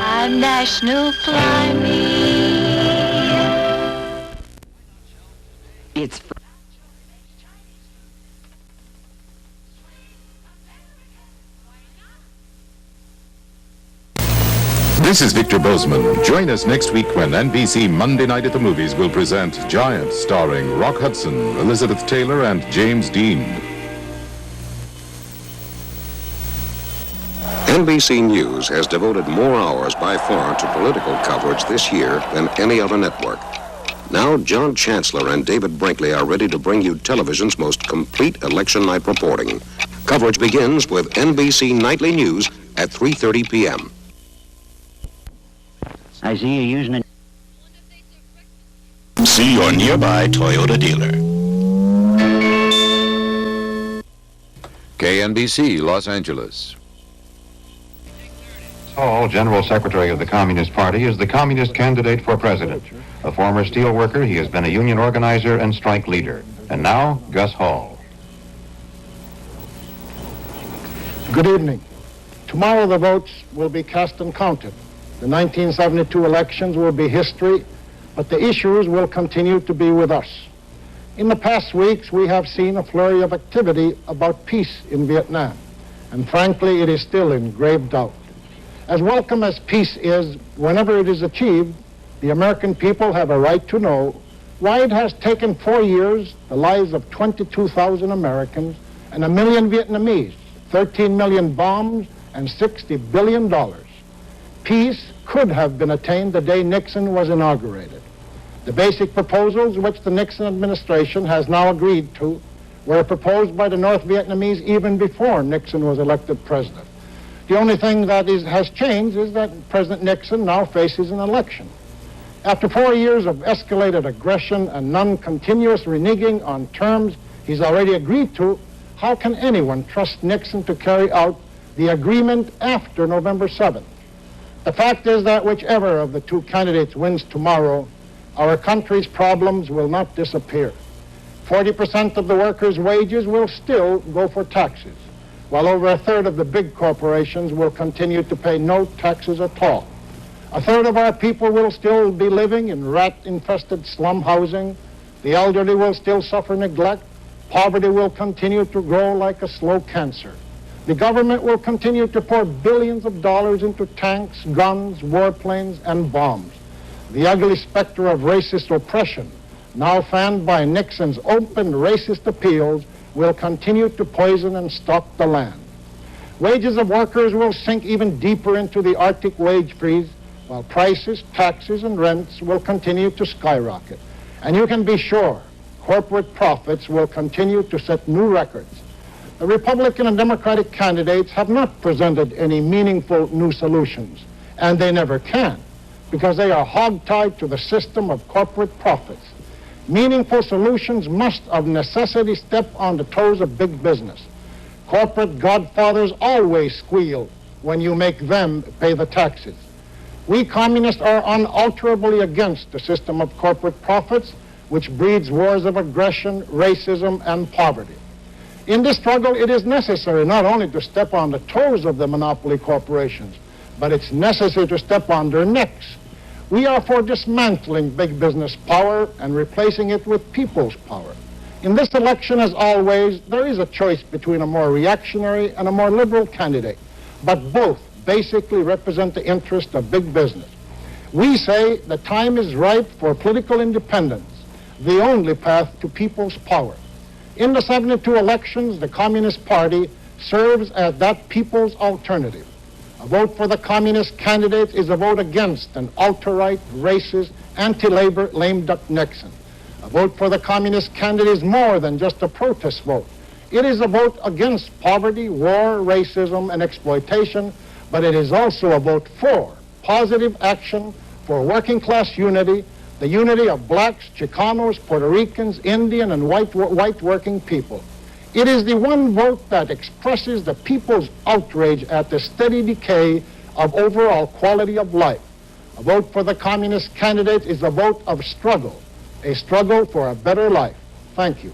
I'm national fly me. It's This is Victor Bozeman. Join us next week when NBC Monday Night at the Movies will present Giant, starring Rock Hudson, Elizabeth Taylor, and James Dean. NBC News has devoted more hours by far to political coverage this year than any other network. Now, John Chancellor and David Brinkley are ready to bring you television's most complete election night reporting. Coverage begins with NBC Nightly News at 3:30 p.m. I see you using it. See your nearby Toyota dealer. KNBC, Los Angeles. Hall, General Secretary of the Communist Party, is the communist candidate for president. A former steel worker, he has been a union organizer and strike leader. And now, Gus Hall. Good evening. Tomorrow the votes will be cast and counted. The 1972 elections will be history, but the issues will continue to be with us. In the past weeks, we have seen a flurry of activity about peace in Vietnam, and frankly, it is still in grave doubt. As welcome as peace is, whenever it is achieved, the American people have a right to know why it has taken 4 years, the lives of 22,000 Americans, and 1 million Vietnamese, 13 million bombs, and $60 billion. Peace could have been attained the day Nixon was inaugurated. The basic proposals which the Nixon administration has now agreed to were proposed by the North Vietnamese even before Nixon was elected president. The only thing that has changed is that President Nixon now faces an election. After 4 years of escalated aggression and non-continuous reneging on terms he's already agreed to, how can anyone trust Nixon to carry out the agreement after November 7th? The fact is that whichever of the two candidates wins tomorrow, our country's problems will not disappear. 40% of the workers' wages will still go for taxes, while over a third of the big corporations will continue to pay no taxes at all. A third of our people will still be living in rat-infested slum housing. The elderly will still suffer neglect. Poverty will continue to grow like a slow cancer. The government will continue to pour billions of dollars into tanks, guns, warplanes, and bombs. The ugly specter of racist oppression, now fanned by Nixon's open racist appeals, will continue to poison and stalk the land. Wages of workers will sink even deeper into the Arctic wage freeze, while prices, taxes, and rents will continue to skyrocket. And you can be sure corporate profits will continue to set new records. The Republican and Democratic candidates have not presented any meaningful new solutions, and they never can, because they are hogtied to the system of corporate profits. Meaningful solutions must of necessity step on the toes of big business. Corporate godfathers always squeal when you make them pay the taxes. We communists are unalterably against the system of corporate profits, which breeds wars of aggression, racism, and poverty. In this struggle, it is necessary not only to step on the toes of the monopoly corporations, but it's necessary to step on their necks. We are for dismantling big business power and replacing it with people's power. In this election, as always, there is a choice between a more reactionary and a more liberal candidate, but both basically represent the interest of big business. We say the time is ripe for political independence, the only path to people's power. In the 72 elections, the Communist Party serves as that people's alternative. A vote for the communist candidate is a vote against an ultra-right, racist, anti-labor lame duck Nixon. A vote for the communist candidate is more than just a protest vote. It is a vote against poverty, war, racism, and exploitation, but it is also a vote for positive action, for working class unity, the unity of blacks, Chicanos, Puerto Ricans, Indian, and white working people. It is the one vote that expresses the people's outrage at the steady decay of overall quality of life. A vote for the communist candidate is a vote of struggle, a struggle for a better life. Thank you.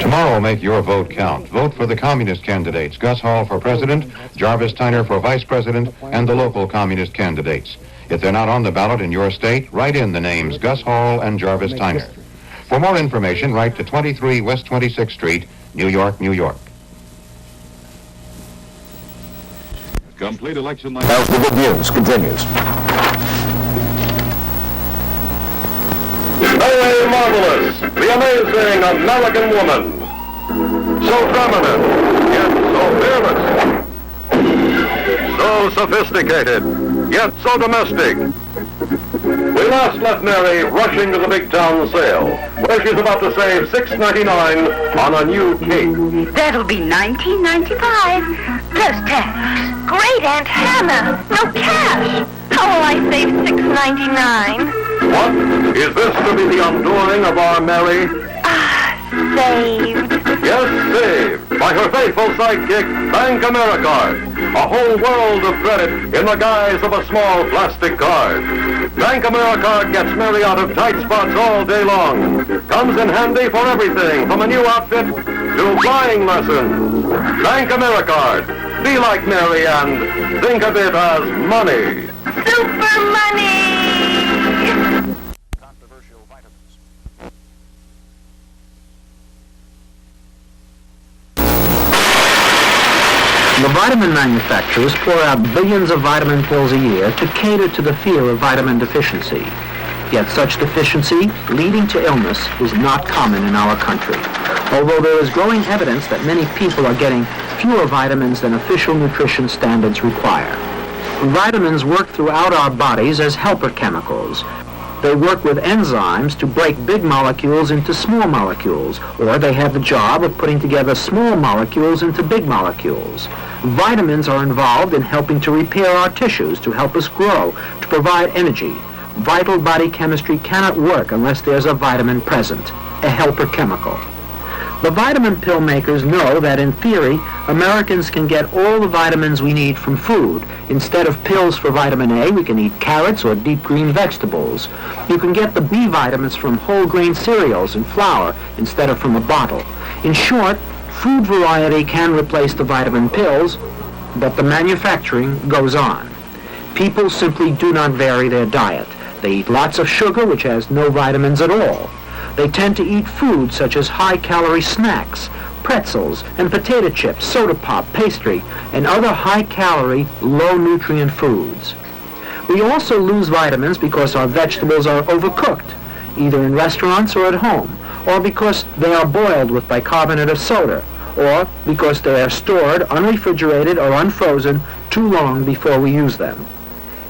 Tomorrow will make your vote count. Vote for the communist candidates, Gus Hall for president, Jarvis Tyner for vice president, and the local communist candidates. If they're not on the ballot in your state, write in the names Gus Hall and Jarvis Tyner. For more information, write to 23 West 26th Street, New York, New York. Complete election. As the good news continues. Very marvelous, the amazing American woman. So feminine, yet so fearless. So sophisticated, yet so domestic. We last left Mary rushing to the big town sale, where she's about to save $6.99 on a new cape. That'll be $19.95 plus tax. Great Aunt Hannah, no cash. How will I save $6.99? What? Is this to be the undoing of our Mary? Saved. Yes, saved by her faithful sidekick, Bank AmeriCard. A whole world of credit in the guise of a small plastic card. Bank AmeriCard gets Mary out of tight spots all day long. Comes in handy for everything from a new outfit to flying lessons. Bank AmeriCard. Be like Mary and think of it as money. Super money! The vitamin manufacturers pour out billions of vitamin pills a year to cater to the fear of vitamin deficiency. Yet such deficiency, leading to illness, is not common in our country. Although there is growing evidence that many people are getting fewer vitamins than official nutrition standards require. Vitamins work throughout our bodies as helper chemicals. They work with enzymes to break big molecules into small molecules, or they have the job of putting together small molecules into big molecules. Vitamins are involved in helping to repair our tissues, to help us grow, to provide energy. Vital body chemistry cannot work unless there's a vitamin present, a helper chemical. The vitamin pill makers know that in theory, Americans can get all the vitamins we need from food. Instead of pills for vitamin A, we can eat carrots or deep green vegetables. You can get the B vitamins from whole grain cereals and flour instead of from a bottle. In short, food variety can replace the vitamin pills, but the manufacturing goes on. People simply do not vary their diet. They eat lots of sugar, which has no vitamins at all. They tend to eat food such as high-calorie snacks, pretzels, and potato chips, soda pop, pastry, and other high-calorie, low-nutrient foods. We also lose vitamins because our vegetables are overcooked, either in restaurants or at home, or because they are boiled with bicarbonate of soda, or because they are stored unrefrigerated or unfrozen too long before we use them.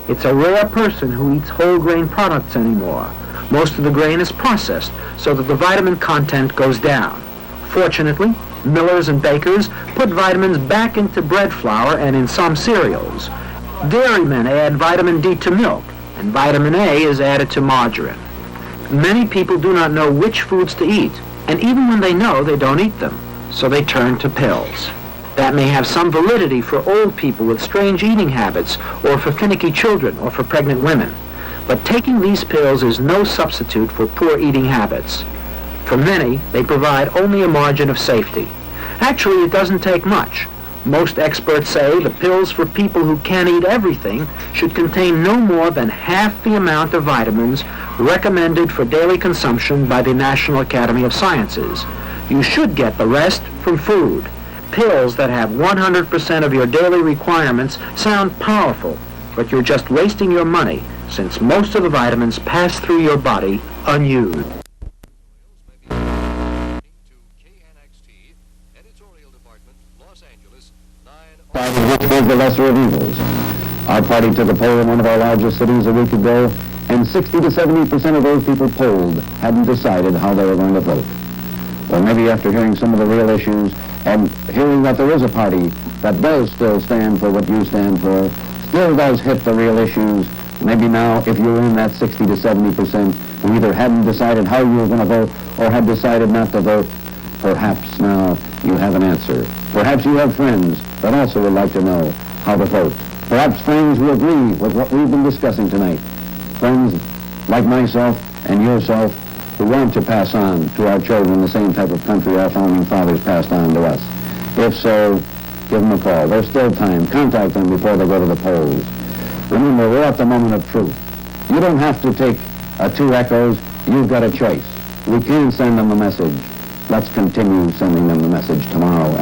It's a rare person who eats whole grain products anymore. Most of the grain is processed so that the vitamin content goes down. Fortunately, millers and bakers put vitamins back into bread flour and in some cereals. Dairymen add vitamin D to milk, and vitamin A is added to margarine. Many people do not know which foods to eat, and even when they know, they don't eat them, so they turn to pills. That may have some validity for old people with strange eating habits, or for finicky children, or for pregnant women. But taking these pills is no substitute for poor eating habits. For many, they provide only a margin of safety. Actually, it doesn't take much. Most experts say the pills for people who can't eat everything should contain no more than half the amount of vitamins recommended for daily consumption by the National Academy of Sciences. You should get the rest from food. Pills that have 100% of your daily requirements sound powerful, but you're just wasting your money, since most of the vitamins pass through your body unused. Which was the lesser of evils. Our party took a poll in one of our largest cities a week ago, and 60 to 70% of those people polled hadn't decided how they were going to vote. Well, maybe after hearing some of the real issues and hearing that there is a party that does still stand for what you stand for, still does hit the real issues, maybe now, if you're in that 60 to 70% who either hadn't decided how you were going to vote or had decided not to vote, perhaps now you have an answer. Perhaps you have friends that also would like to know how to vote. Perhaps friends who agree with what we've been discussing tonight. Friends like myself and yourself who want to pass on to our children the same type of country our founding fathers passed on to us. If so, give them a call. There's still time. Contact them before they go to the polls. Remember, we're at the moment of truth. You don't have to take two echoes. You've got a choice. We can send them a message. Let's continue sending them the message tomorrow